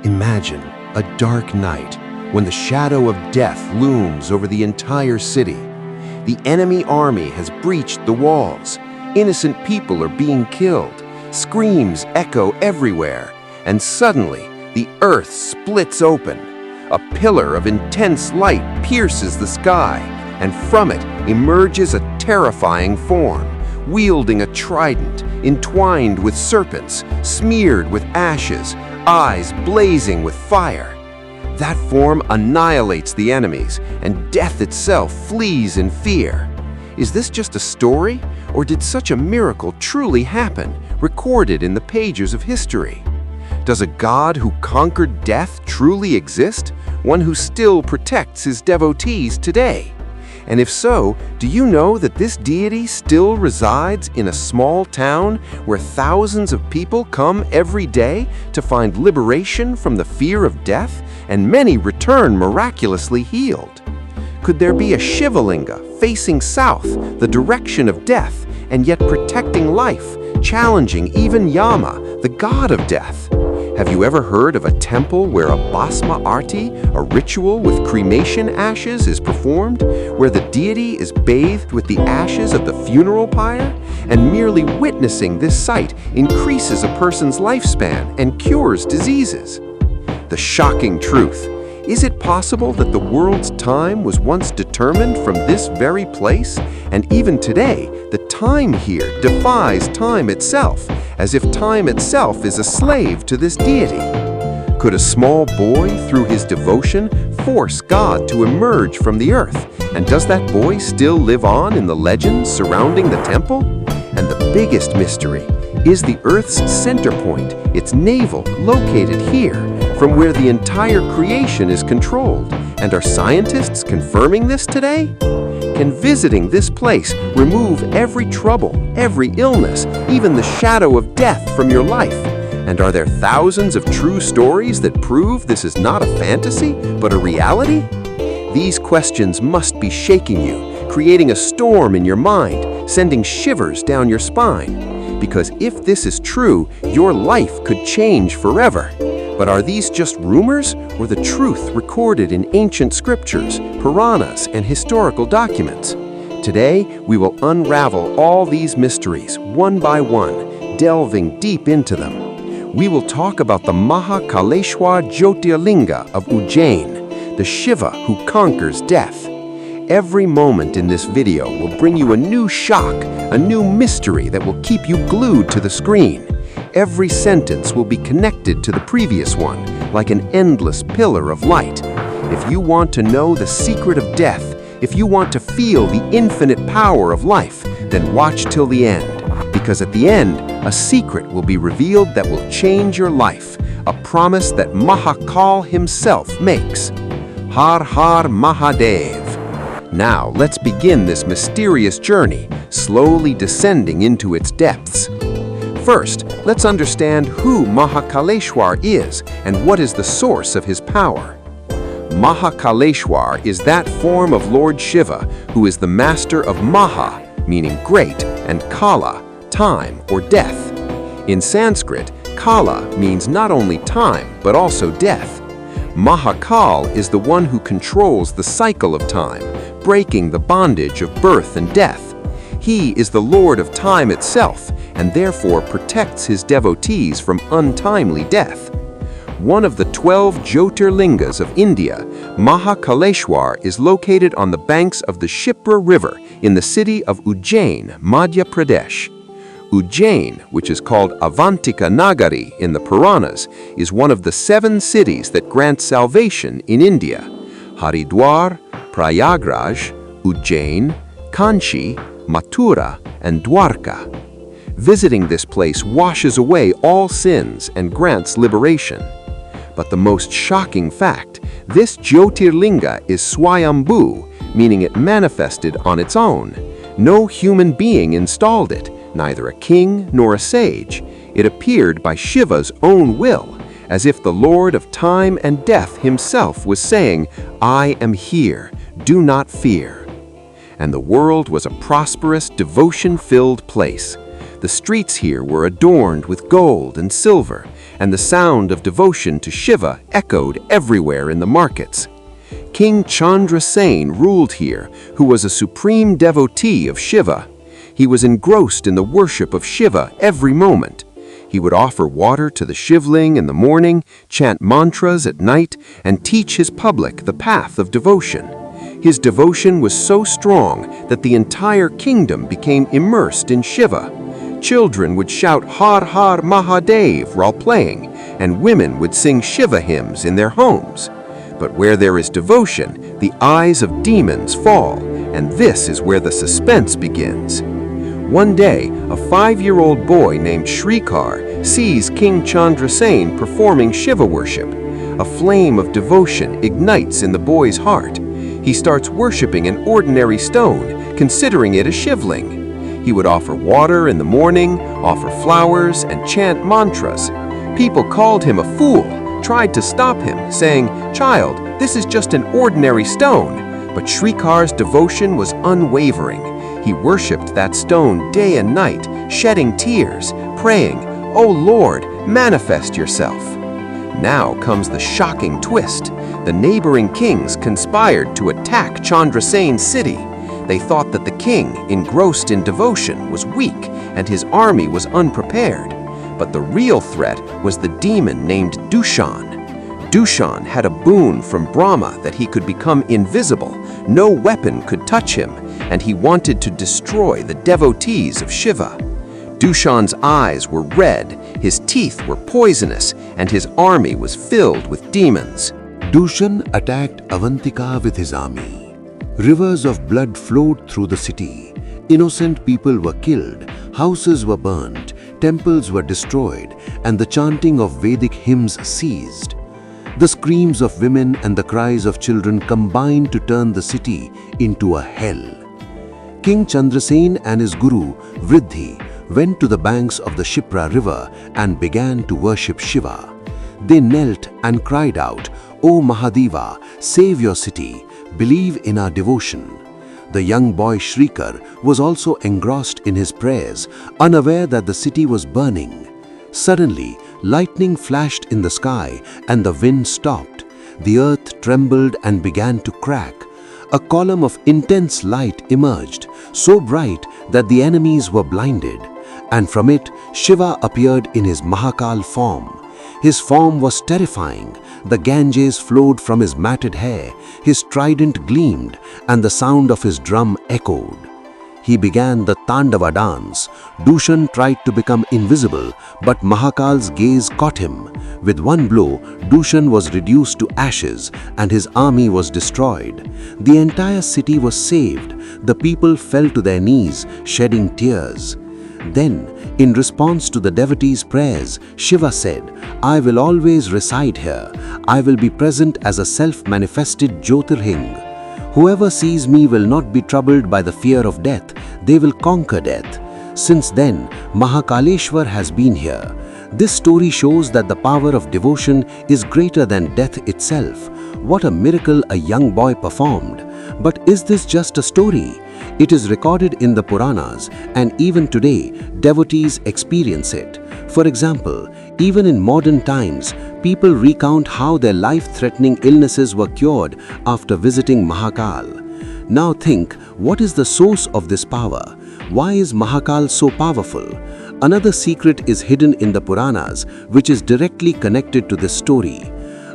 Imagine a dark night when the shadow of death looms over the entire city. The enemy army has breached the walls. Innocent people are being killed. Screams echo everywhere. And suddenly, the earth splits open. A pillar of intense light pierces the sky, and from it emerges a terrifying form, wielding a trident, entwined with serpents, smeared with ashes, eyes blazing with fire. That form annihilates the enemies, and death itself flees in fear. Is this just a story, or did such a miracle truly happen, recorded in the pages of history? Does a God who conquered death truly exist, one who still protects his devotees today? And if so, do you know that this deity still resides in a small town where thousands of people come every day to find liberation from the fear of death, and many return miraculously healed? Could there be a Shiva Lingam facing south, the direction of death, and yet protecting life, challenging even Yama, the god of death? Have you ever heard of a temple where a Bhasma Aarti, a ritual with cremation ashes, is performed, where the deity is bathed with the ashes of the funeral pyre? And merely witnessing this sight increases a person's lifespan and cures diseases. The shocking truth: is it possible that the world's time was once determined from this very place? And even today, the time here defies time itself, as if time itself is a slave to this deity. Could a small boy, through his devotion, force God to emerge from the earth? And does that boy still live on in the legends surrounding the temple? And the biggest mystery: is the earth's center point, its navel, located here, from where the entire creation is controlled? And are scientists confirming this today? Can visiting this place remove every trouble, every illness, even the shadow of death from your life? And are there thousands of true stories that prove this is not a fantasy, but a reality? These questions must be shaking you, creating a storm in your mind, sending shivers down your spine. Because if this is true, your life could change forever. But are these just rumors, or the truth recorded in ancient scriptures, Puranas, and historical documents? Today, we will unravel all these mysteries, one by one, delving deep into them. We will talk about the Mahakaleshwar Jyotirlinga of Ujjain, the Shiva who conquers death. Every moment in this video will bring you a new shock, a new mystery that will keep you glued to the screen. Every sentence will be connected to the previous one, like an endless pillar of light. If you want to know the secret of death, if you want to feel the infinite power of life, then watch till the end. Because at the end, a secret will be revealed that will change your life, a promise that Mahakal himself makes. Har Har Mahadev. Now, let's begin this mysterious journey, slowly descending into its depths. First, let's understand who Mahakaleshwar is and what is the source of his power. Mahakaleshwar is that form of Lord Shiva who is the master of Maha, meaning great, and Kala, time or death. In Sanskrit, Kala means not only time, but also death. Mahakal is the one who controls the cycle of time, breaking the bondage of birth and death. He is the Lord of time itself, and therefore protects his devotees from untimely death. One of the 12 Jyotirlingas of India, Mahakaleshwar is located on the banks of the Shipra River in the city of Ujjain, Madhya Pradesh. Ujjain, which is called Avantika Nagari in the Puranas, is one of the 7 cities that grant salvation in India: Haridwar, Prayagraj, Ujjain, Kanchi, Mathura, and Dwarka. Visiting this place washes away all sins and grants liberation. But the most shocking fact: this Jyotirlinga is Swayambhu, meaning it manifested on its own. No human being installed it, neither a king nor a sage. It appeared by Shiva's own will, as if the Lord of time and death himself was saying, "I am here, do not fear." And the world was a prosperous, devotion-filled place. The streets here were adorned with gold and silver, and the sound of devotion to Shiva echoed everywhere in the markets. King Chandrasen ruled here, who was a supreme devotee of Shiva. He was engrossed in the worship of Shiva every moment. He would offer water to the Shivling in the morning, chant mantras at night, and teach his public the path of devotion. His devotion was so strong that the entire kingdom became immersed in Shiva. Children would shout Har Har Mahadev while playing, and women would sing Shiva hymns in their homes. But where there is devotion, the eyes of demons fall, and this is where the suspense begins. One day, a 5-year-old boy named Shrikar sees King Chandrasen performing Shiva worship. A flame of devotion ignites in the boy's heart. He starts worshipping an ordinary stone, considering it a Shivling. He would offer water in the morning, offer flowers, and chant mantras. People called him a fool, tried to stop him, saying, "Child, this is just an ordinary stone." But Shrikar's devotion was unwavering. He worshipped that stone day and night, shedding tears, praying, "O Lord, manifest yourself." Now comes the shocking twist. The neighboring kings conspired to attack Chandrasen's city. They thought that the king, engrossed in devotion, was weak and his army was unprepared. But the real threat was the demon named Dushan. Dushan had a boon from Brahma that he could become invisible, no weapon could touch him, and he wanted to destroy the devotees of Shiva. Dushan's eyes were red, his teeth were poisonous, and his army was filled with demons. Dushan attacked Avantika with his army. Rivers of blood flowed through the city. Innocent people were killed, houses were burnt, temples were destroyed, and the chanting of Vedic hymns ceased. The screams of women and the cries of children combined to turn the city into a hell. King Chandrasen and his guru, Vriddhi, went to the banks of the Shipra river and began to worship Shiva. They knelt and cried out, "O Mahadeva, save your city, believe in our devotion." The young boy Shrikar was also engrossed in his prayers, unaware that the city was burning. Suddenly, lightning flashed in the sky and the wind stopped. The earth trembled and began to crack. A column of intense light emerged, so bright that the enemies were blinded. And from it, Shiva appeared in his Mahakal form. His form was terrifying. The Ganges flowed from his matted hair, his trident gleamed, and the sound of his drum echoed. He began the Tandava dance. Dushan tried to become invisible, but Mahakal's gaze caught him. With one blow, Dushan was reduced to ashes, and his army was destroyed. The entire city was saved. The people fell to their knees, shedding tears. Then, in response to the devotees' prayers, Shiva said, "I will always reside here. I will be present as a self-manifested Jyotirling. Whoever sees me will not be troubled by the fear of death. They will conquer death." Since then, Mahakaleshwar has been here. This story shows that the power of devotion is greater than death itself. What a miracle a young boy performed. But is this just a story? It is recorded in the Puranas, and even today, devotees experience it. For example, even in modern times, people recount how their life-threatening illnesses were cured after visiting Mahakal. Now think, what is the source of this power? Why is Mahakal so powerful? Another secret is hidden in the Puranas, which is directly connected to this story.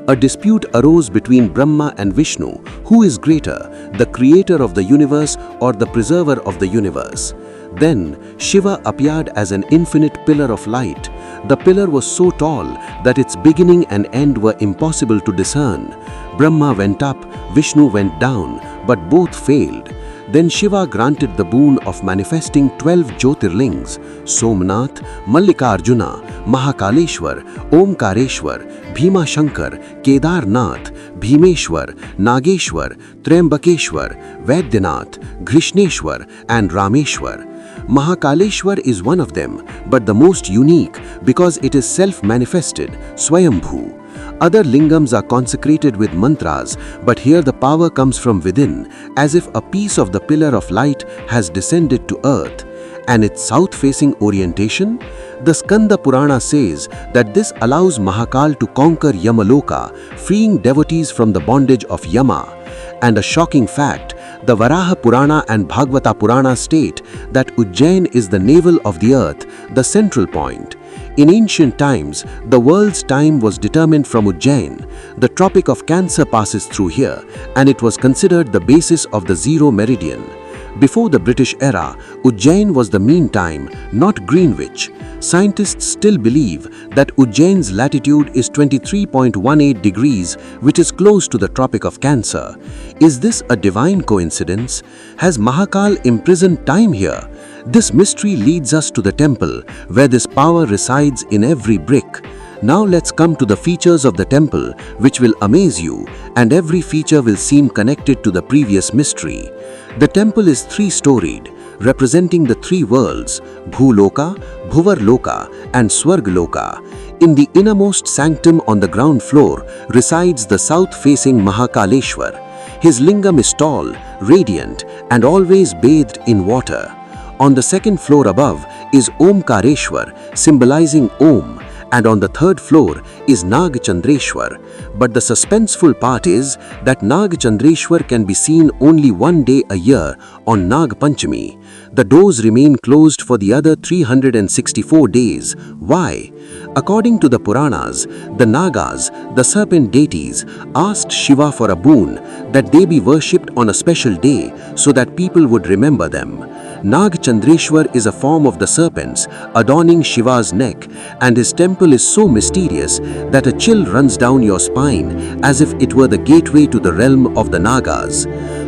A dispute arose between Brahma and Vishnu. Who is greater, the creator of the universe or the preserver of the universe? Then Shiva appeared as an infinite pillar of light. The pillar was so tall that its beginning and end were impossible to discern. Brahma went up, Vishnu went down, but both failed. Then Shiva granted the boon of manifesting 12 Jyotirlings: Somnath, Mallikarjuna, Mahakaleshwar, Omkareshwar, Bhima Shankar, Kedarnath, Bhimeshwar, Nageshwar, Triambakeshwar, Vaidyanath, Grishneshwar, and Rameshwar. Mahakaleshwar is one of them, but the most unique because it is self-manifested, Swayambhu. Other lingams are consecrated with mantras, but here the power comes from within, as if a piece of the pillar of light has descended to earth. and its south-facing orientation? The Skanda Purana says that this allows Mahakal to conquer Yamaloka, freeing devotees from the bondage of Yama. And a shocking fact, the Varaha Purana and Bhagavata Purana state that Ujjain is the navel of the earth, the central point. In ancient times, the world's time was determined from Ujjain. The Tropic of Cancer passes through here, and it was considered the basis of the zero meridian. Before the British era, Ujjain was the mean time, not Greenwich. Scientists still believe that Ujjain's latitude is 23.18 degrees, which is close to the Tropic of Cancer. Is this a divine coincidence? Has Mahakal imprisoned time here? This mystery leads us to the temple, where this power resides in every brick. Now let's come to the features of the temple, which will amaze you, and every feature will seem connected to the previous mystery. The temple is three-storied, representing the three worlds, Bhuloka, Bhuvarloka, and Swargaloka. In the innermost sanctum on the ground floor resides the south-facing Mahakaleshwar. His lingam is tall, radiant, and always bathed in water. On the second floor above is Omkareshwar, symbolizing Om, and on the third floor is Nag Chandreshwar. But the suspenseful part is that Nag Chandreshwar can be seen only one day a year on Nag Panchami. The doors remain closed for the other 364 days. Why? According to the Puranas, the Nagas, the serpent deities, asked Shiva for a boon that they be worshipped on a special day so that people would remember them. Nag Chandreshwar is a form of the serpents adorning Shiva's neck, and his temple is so mysterious that a chill runs down your spine as if it were the gateway to the realm of the Nagas.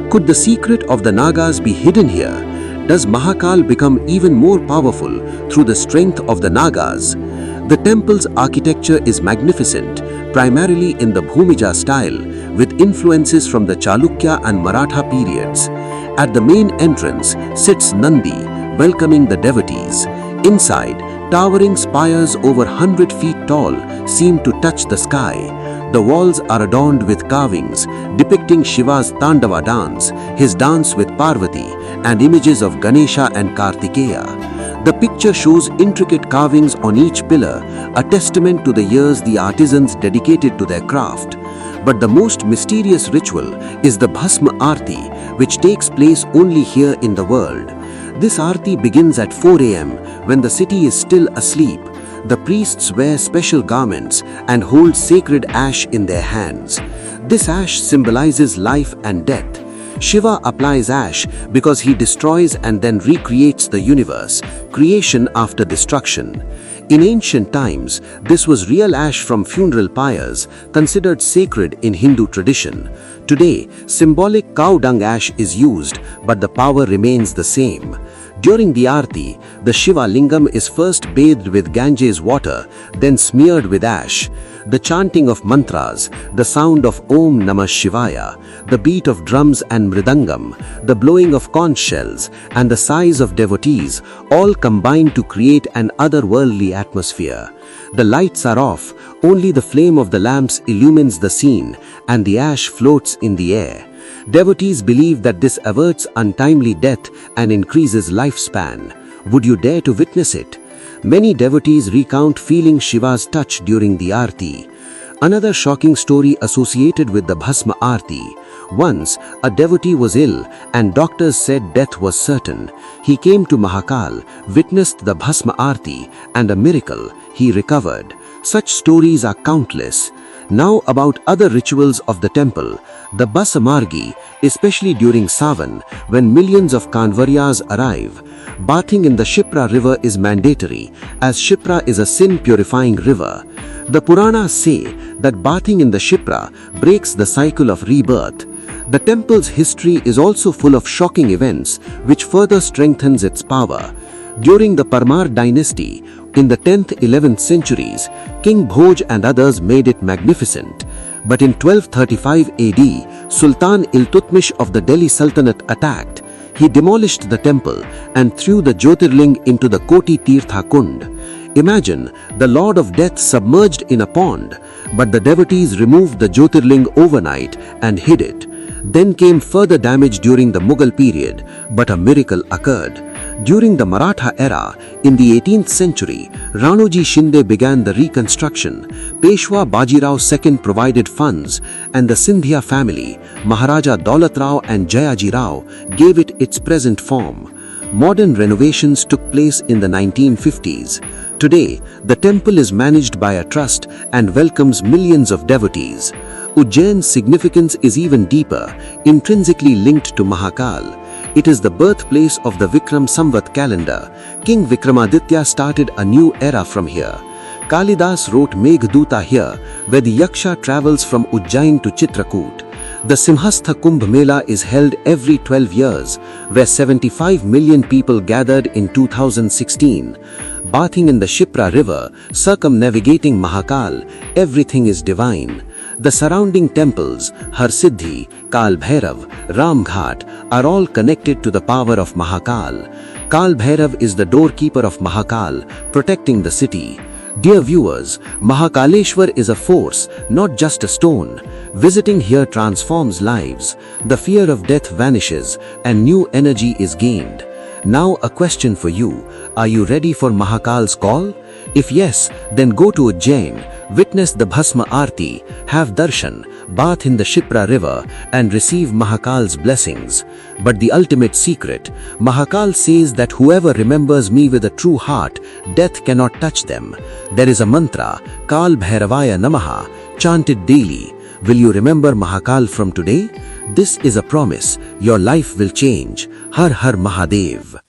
Could the secret of the Nagas be hidden here? Does Mahakal become even more powerful through the strength of the Nagas? The temple's architecture is magnificent, primarily in the Bhumija style, with influences from the Chalukya and Maratha periods. At the main entrance sits Nandi, welcoming the devotees. Inside, towering spires over 100 feet tall seem to touch the sky. The walls are adorned with carvings depicting Shiva's Tandava dance, his dance with Parvati, and images of Ganesha and Kartikeya. The picture shows intricate carvings on each pillar, a testament to the years the artisans dedicated to their craft. But the most mysterious ritual is the Bhasma Aarti, which takes place only here in the world. This Aarti begins at 4 a.m. when the city is still asleep. The priests wear special garments and hold sacred ash in their hands. This ash symbolizes life and death. Shiva applies ash because he destroys and then recreates the universe, creation after destruction. In ancient times, this was real ash from funeral pyres, considered sacred in Hindu tradition. Today, symbolic cow dung ash is used, but the power remains the same. During the Aarti, the Shiva Lingam is first bathed with Ganges water, then smeared with ash. The chanting of mantras, the sound of Om Namah Shivaya, the beat of drums and mridangam, the blowing of conch shells, and the sighs of devotees all combine to create an otherworldly atmosphere. The lights are off, only the flame of the lamps illumines the scene, and the ash floats in the air. Devotees believe that this averts untimely death and increases lifespan. Would you dare to witness it? Many devotees recount feeling Shiva's touch during the Aarti. Another shocking story associated with the Bhasma Aarti. Once, a devotee was ill and doctors said death was certain. He came to Mahakal, witnessed the Bhasma Aarti, and a miracle, he recovered. Such stories are countless. Now about other rituals of the temple. The Basamargi, especially during Savan, when millions of Kanvaryas arrive. Bathing in the Shipra river is mandatory, as Shipra is a sin-purifying river. The Puranas say that bathing in the Shipra breaks the cycle of rebirth. The temple's history is also full of shocking events, which further strengthens its power. During the Parmar dynasty, in the 10th-11th centuries, King Bhoj and others made it magnificent. But in 1235 AD, Sultan Iltutmish of the Delhi Sultanate attacked. He demolished the temple and threw the Jyotirling into the Koti Tirtha Kund. Imagine the Lord of Death submerged in a pond, but the devotees removed the Jyotirling overnight and hid it. Then came further damage during the Mughal period, but a miracle occurred. During the Maratha era, in the 18th century, Ranoji Shinde began the reconstruction. Peshwa Bajirao II provided funds, and the Sindhya family, Maharaja Daulat Rao and Jayaji Rao, gave it its present form. Modern renovations took place in the 1950s. Today, the temple is managed by a trust and welcomes millions of devotees. Ujjain's significance is even deeper, intrinsically linked to Mahakal. It is the birthplace of the Vikram Samvat calendar. King Vikramaditya started a new era from here. Kalidas wrote Meghduta here, where the Yaksha travels from Ujjain to Chitrakoot. The Simhastha Kumbh Mela is held every 12 years, where 75 million people gathered in 2016. Bathing in the Shipra river, circumnavigating Mahakal, everything is divine. The surrounding temples, Har Siddhi, Kal Bhairav, Ram Ghat, are all connected to the power of Mahakal. Kal Bhairav is the doorkeeper of Mahakal, protecting the city. Dear viewers, Mahakaleshwar is a force, not just a stone. Visiting here transforms lives. The fear of death vanishes and new energy is gained. Now a question for you. Are you ready for Mahakal's call? If yes, then go to Ujjain, witness the Bhasma Aarti, have darshan, bath in the Shipra river and receive Mahakal's blessings. But the ultimate secret, Mahakal says that whoever remembers me with a true heart, death cannot touch them. There is a mantra, Kal Bhairavaya Namaha, chanted daily. Will you remember Mahakal from today? This is a promise. Your life will change. Har Har Mahadev.